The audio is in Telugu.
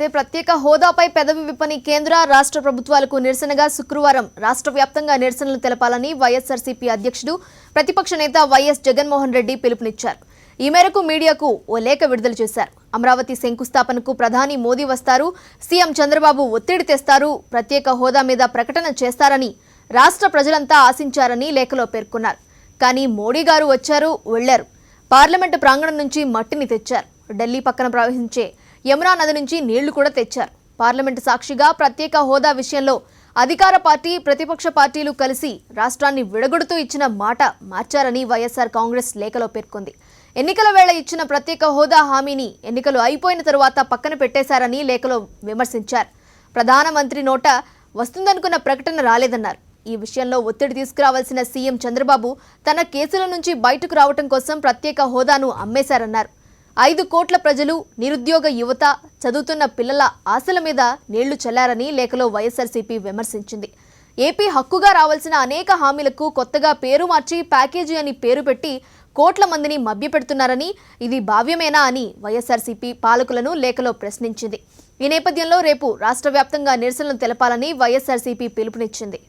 ప్రత్యేక హోదాపై పెదవి విప్పని కేంద్ర రాష్ట్ర ప్రభుత్వాలకు నిరసనగా శుక్రవారం రాష్ట్ర వ్యాప్తంగా నిరసనలు తెలపాలని వైఎస్ఆర్సీపీ అధ్యక్షుడు ప్రతిపక్ష నేత వైఎస్ జగన్మోహన్ రెడ్డి పిలుపునిచ్చారు. ఈ మేరకు మీడియాకు ఓ లేఖ విడుదల చేశారు. అమరావతి శంకుస్థాపనకు ప్రధాని మోదీ వస్తారు, సీఎం చంద్రబాబు ఒత్తిడి తెస్తారు, ప్రత్యేక హోదా మీద ప్రకటన చేస్తారని రాష్ట్ర ప్రజలంతా ఆశించారని లేఖలో పేర్కొన్నారు. కానీ మోడీ గారు వచ్చారు, వెళ్లారు. పార్లమెంటు ప్రాంగణం నుంచి మట్టిని తెచ్చారు. ఢిల్లీ పక్కన ప్రవహించే యమునా నది నుంచి నీళ్లు కూడా తెచ్చారు. పార్లమెంటు సాక్షిగా ప్రత్యేక హోదా విషయంలో అధికార పార్టీ, ప్రతిపక్ష పార్టీలు కలిసి రాష్ట్రాన్ని విడగొడుతూ ఇచ్చిన మాట మార్చారని వైఎస్ఆర్ కాంగ్రెస్ లేఖలో పేర్కొంది. ఎన్నికల వేళ ఇచ్చిన ప్రత్యేక హోదా హామీని ఎన్నికలు అయిపోయిన తరువాత పక్కన పెట్టేశారని లేఖలో విమర్శించారు. ప్రధానమంత్రి నోట వస్తుందనుకున్న ప్రకటన రాలేదన్నారు. ఈ విషయంలో ఒత్తిడి తీసుకురావాల్సిన సీఎం చంద్రబాబు తన కేసుల నుంచి బయటకు రావడం కోసం ప్రత్యేక హోదాను అమ్మేశారన్నారు. 5 కోట్ల ప్రజలు, నిరుద్యోగ యువత, చదువుతున్న పిల్లల ఆశల మీద నీళ్లు చల్లారని లేఖలో వైఎస్ఆర్సీపీ విమర్శించింది. ఏపీ హక్కుగా రావాల్సిన అనేక హామీలకు కొత్తగా పేరు మార్చి ప్యాకేజీ అని పేరు పెట్టి కోట్ల మందిని మభ్యపెడుతున్నారని, ఇది భావ్యమేనా అని వైఎస్ఆర్సీపీ పాలకులను లేఖలో ప్రశ్నించింది. ఈ నేపథ్యంలో రేపు రాష్ట్ర వ్యాప్తంగా నిరసనలు తెలపాలని వైఎస్ఆర్సీపీ పిలుపునిచ్చింది.